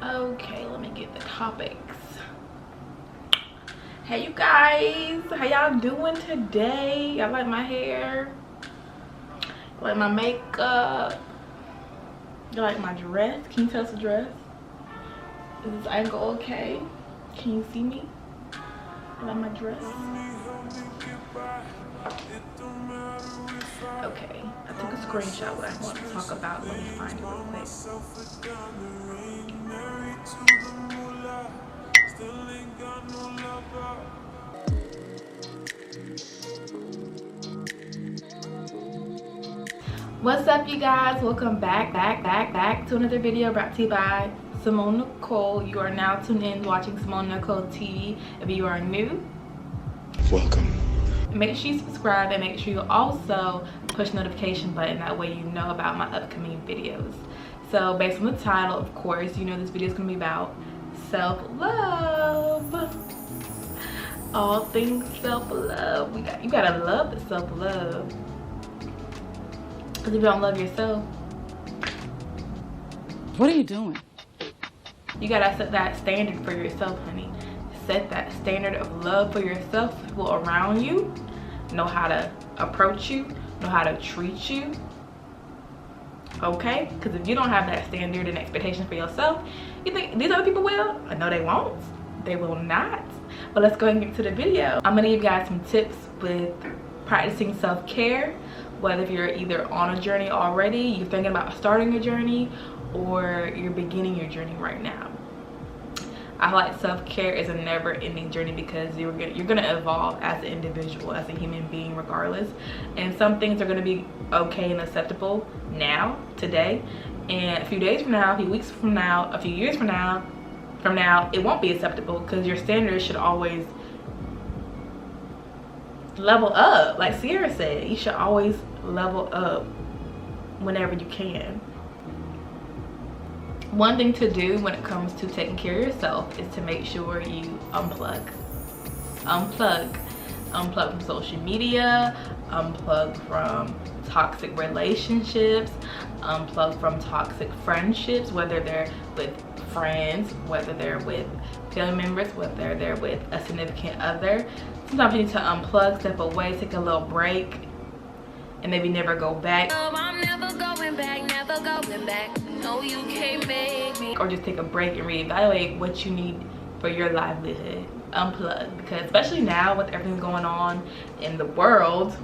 Okay, let me get the topics. Hey you guys, how y'all doing today? Y'all like my hair? Like my makeup? You like my dress? Can you tell it's a dress? Is this angle okay? Can you see me? You like my dress? Okay, I took a screenshot what I want to talk about. Let me find it real quick. What's up you guys? Welcome back to another video brought to you by Simone Nicole. You are now tuned in watching Simone Nicole TV. If you are new, welcome. Make sure you subscribe and make sure you also push the notification button. That way you know about my upcoming videos. So based on the title, of course, you know this video is going to be about self-love. All things self-love. You gotta love the self-love. Because if you don't love yourself, what are you doing? You gotta set that standard for yourself, honey. Set that standard of love for yourself. People around you know how to approach you, know how to treat you. Okay? Because if you don't have that standard and expectation for yourself, you think these other people will? No, they won't. They will not. But let's go ahead and get to the video. I'm gonna give you guys some tips with practicing self-care. Whether if you're either on a journey already, you're thinking about starting a journey, or you're beginning your journey right now. I feel like self-care is a never-ending journey because you're gonna evolve as an individual, as a human being regardless. And some things are gonna be okay and acceptable now, today. And a few days from now, a few weeks from now, a few years from now, it won't be acceptable because your standards should always level up. Like Sierra said, you should always level up whenever you can. One thing to do when it comes to taking care of yourself is to make sure you unplug from social media, unplug from toxic relationships, unplug from toxic friendships, whether they're with friends, whether they're with family members, whether they're with a significant other. Sometimes you need to unplug, step away, take a little break, and maybe never go back. No, I'm never going back, never going back. No, you can't make me. Or just take a break and reevaluate what you need for your livelihood. Unplug, because especially now with everything going on in the world,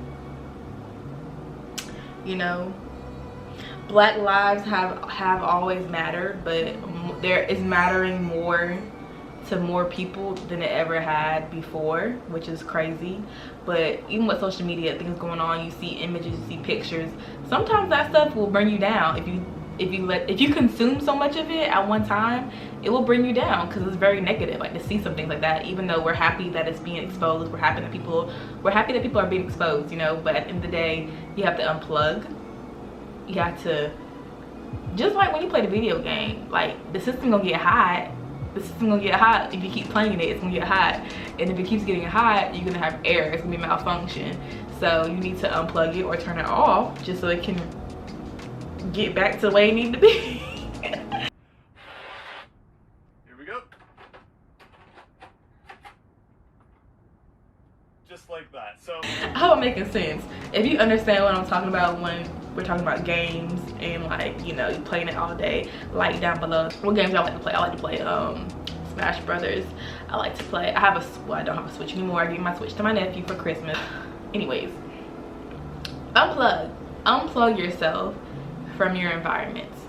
you know, Black lives have always mattered, but there is mattering more to more people than it ever had before, which is crazy. But even with social media, things going on, you see images, you see pictures. Sometimes that stuff will bring you down if you consume so much of it at one time. It will bring you down because it's very negative. Like to see some things like that, even though we're happy that it's being exposed, we're happy that people are being exposed, you know. But at the end of the day, you have to unplug. You have to, just like when you play the video game, like the system gonna get hot. The system gonna get hot. If you keep playing it, it's gonna get hot. And if it keeps getting hot, you're gonna have error. It's gonna be malfunction. So you need to unplug it or turn it off just so it can get back to the way it needs to be. Here we go. Just like that. So I hope I'm making sense. If you understand what I'm talking about when we're talking about games and, like, you know, you playing it all day, like down below what games I like to play. I like to play Smash Brothers. I like to play, I don't have a Switch anymore. I gave my Switch to my nephew for Christmas. Anyways, unplug yourself from your environments.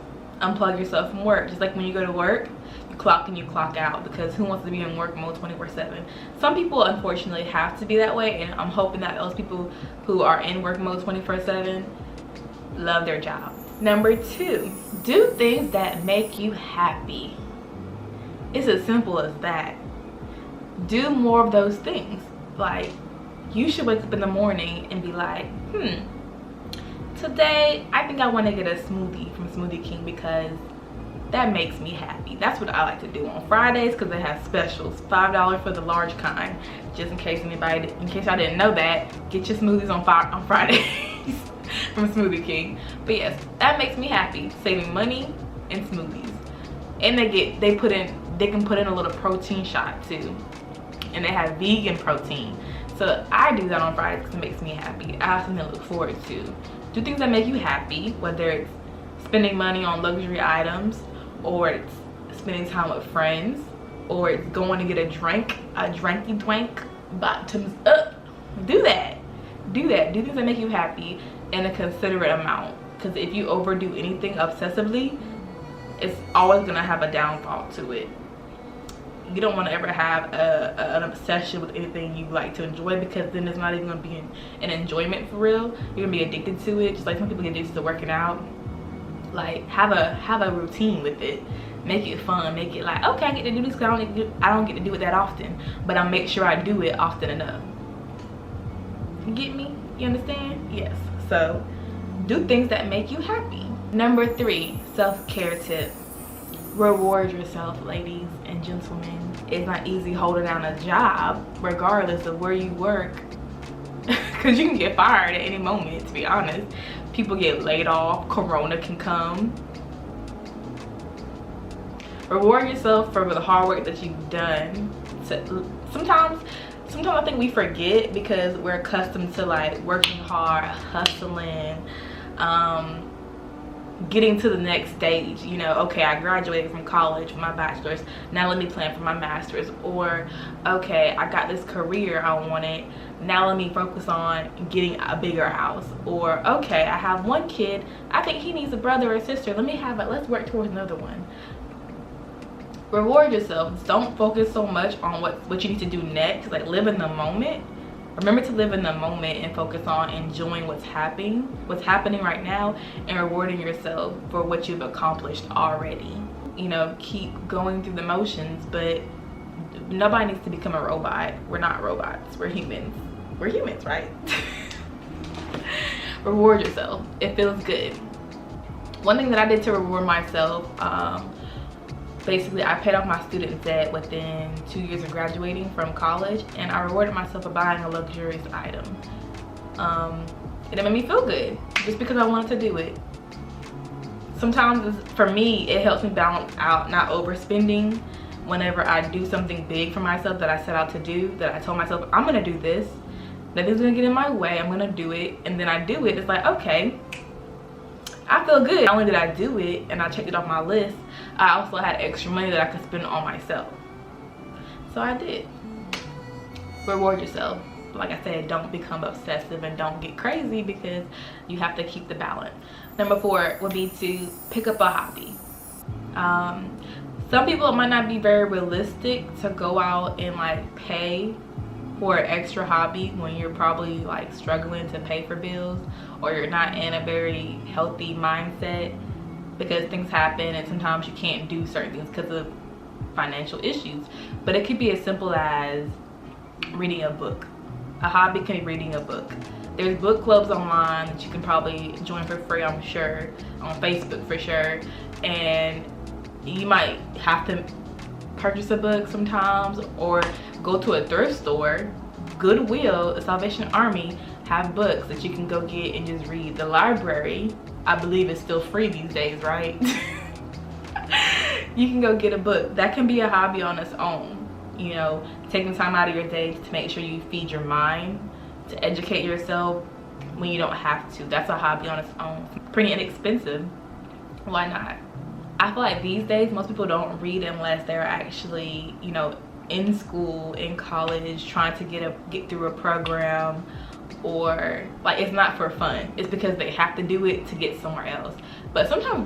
Unplug yourself from work. Just like when you go to work, you clock in, you clock out, because who wants to be in work mode 24/7? Some people unfortunately have to be that way, and I'm hoping that those people who are in work mode 24/7 love their job. Number 2, do things that make you happy. It's as simple as that. Do more of those things. Like, you should wake up in the morning and be like, today I think I want to get a smoothie from Smoothie King because that makes me happy. That's what I like to do on Fridays because it has specials. $5 for the large kind. Just in case I didn't know that, get your smoothies on Fridays from Smoothie King. But yes, that makes me happy. Saving money and smoothies. And they can put in a little protein shot too, and they have vegan protein. So I do that on Fridays because it makes me happy. I have something to look forward to. Do things that make you happy, whether it's spending money on luxury items, or it's spending time with friends, or it's going to get a drinky dwank, bottoms up. Do that. Do things that make you happy in a considerate amount, because if you overdo anything obsessively, it's always gonna have a downfall to it. You don't want to ever have an obsession with anything you like to enjoy, because then it's not even gonna be an enjoyment for real. You're gonna be addicted to it, just like some people get addicted to working out. Like, have a routine with it. Make it fun. Make it like, okay, I get to do this because I don't get to do it that often, but I make sure I do it often enough. You get me? You understand? Yes. So do things that make you happy. Number 3, self-care tip. Reward yourself, ladies and gentlemen. It's not easy holding down a job regardless of where you work, because you can get fired at any moment, to be honest. People get laid off, corona can come. Reward yourself for the hard work that you've done. Sometimes I think we forget because we're accustomed to like working hard, hustling, getting to the next stage. You know, okay, I graduated from college with my bachelor's, now let me plan for my master's. Or okay, I got this career I wanted, now let me focus on getting a bigger house. Or okay, I have one kid, I think he needs a brother or sister, let's work towards another one. Reward yourself. Don't focus so much on what you need to do next. Like, live in the moment. Remember to live in the moment and focus on enjoying what's happening right now, and rewarding yourself for what you've accomplished already. You know, keep going through the motions, but nobody needs to become a robot. We're not robots. We're humans. We're humans, right? Reward yourself. It feels good. One thing that I did to reward myself, basically, I paid off my student debt within 2 years of graduating from college, and I rewarded myself by buying a luxurious item. And it made me feel good just because I wanted to do it. Sometimes, for me, it helps me balance out not overspending whenever I do something big for myself that I set out to do, that I told myself, I'm gonna do this, nothing's gonna get in my way, I'm gonna do it, and then I do it. It's like, okay, I feel good. Not only did I do it and I checked it off my list, I also had extra money that I could spend on myself. So I did. Reward yourself. Like I said, don't become obsessive and don't get crazy, because you have to keep the balance. Number 4 would be to pick up a hobby. Some people, it might not be very realistic to go out and like pay for an extra hobby when you're probably like struggling to pay for bills, or you're not in a very healthy mindset, because things happen and sometimes you can't do certain things because of financial issues. But it could be as simple as reading a book. A hobby can be reading a book. There's book clubs online that you can probably join for free, I'm sure, on Facebook for sure, and you might have to purchase a book sometimes, or go to a thrift store. Goodwill, the Salvation Army, have books that you can go get and just read. The library, I believe, is still free these days, right? You can go get a book. That can be a hobby on its own. You know, taking time out of your day to make sure you feed your mind, to educate yourself when you don't have to. That's a hobby on its own. Pretty inexpensive. Why not? I feel like these days most people don't read unless they're actually, you know, in school, in college, trying to get through a program, or like it's not for fun. It's because they have to do it to get somewhere else. But sometimes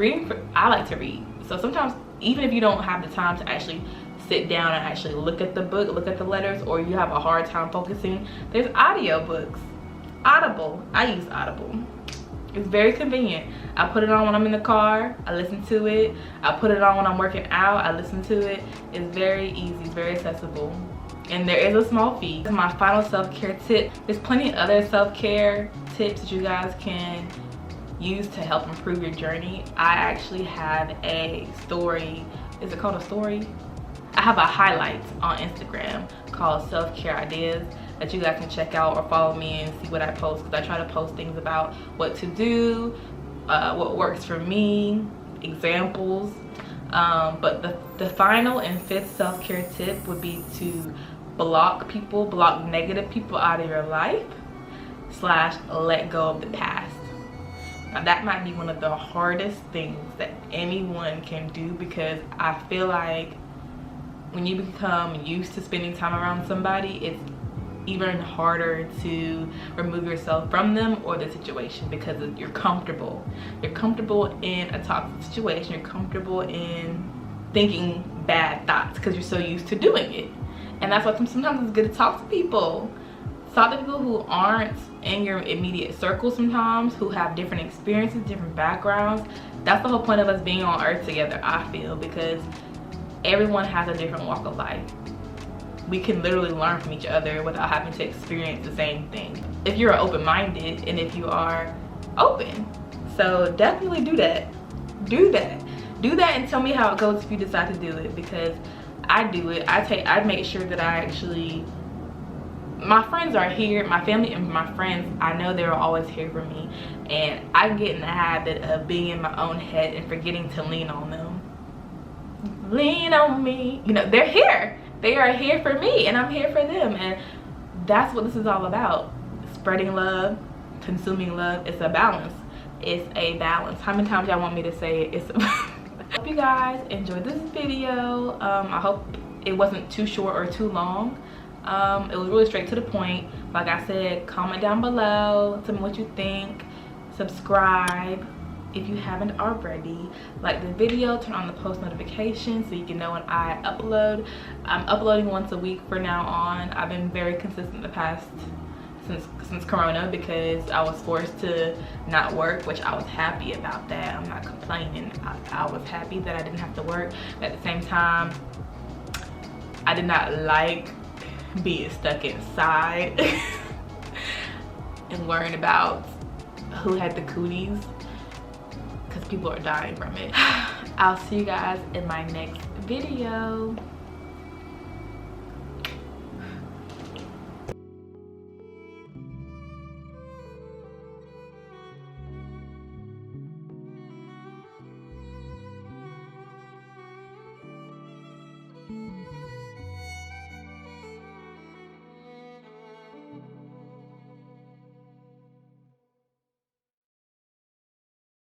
I like to read. So sometimes, even if you don't have the time to actually sit down and actually look at the book, look at the letters, or you have a hard time focusing, there's audiobooks. Audible. I use Audible. It's very convenient. I put it on when I'm in the car, I listen to it. I put it on when I'm working out, I listen to it. It's very easy, it's very accessible. And there is a small fee. My final self-care tip, there's plenty of other self-care tips that you guys can use to help improve your journey. I actually have a story. Is it called a story? I have a highlight on Instagram called Self-Care Ideas that you guys can check out, or follow me and see what I post, because I try to post things about what to do, what works for me, examples. But the final and fifth self-care tip would be to block negative people out of your life / let go of the past. Now that might be one of the hardest things that anyone can do, because I feel like when you become used to spending time around somebody, it's even harder to remove yourself from them or the situation, because you're comfortable. You're comfortable in a toxic situation. You're comfortable in thinking bad thoughts because you're so used to doing it. And that's why sometimes it's good to talk to people. Talk to people who aren't in your immediate circle sometimes, who have different experiences, different backgrounds. That's the whole point of us being on earth together, I feel, because everyone has a different walk of life. We can literally learn from each other without having to experience the same thing, if you're open-minded and if you are open. So definitely do that. Do that and tell me how it goes if you decide to do it, because I do it. I make sure that I actually, my friends are here, my family and my friends, I know they're always here for me, and I get in the habit of being in my own head and forgetting to lean on them. Lean on me. You know, they're here. They are here for me and I'm here for them, and that's what this is all about. Spreading love, consuming love. It's a balance. It's a balance. How many times y'all want me to say it? It's a hope you guys enjoyed this video. I hope it wasn't too short or too long. It was really straight to the point. Like I said, comment down below, tell me what you think, subscribe if you haven't already, like the video, turn on the post notifications so you can know when I upload. I'm uploading once a week from now on. I've been very consistent the past since Corona, because I was forced to not work, which I was happy about that. I'm not complaining. I was happy that I didn't have to work, but at the same time I did not like being stuck inside and worrying about who had the cooties, because people are dying from it. I'll see you guys in my next video.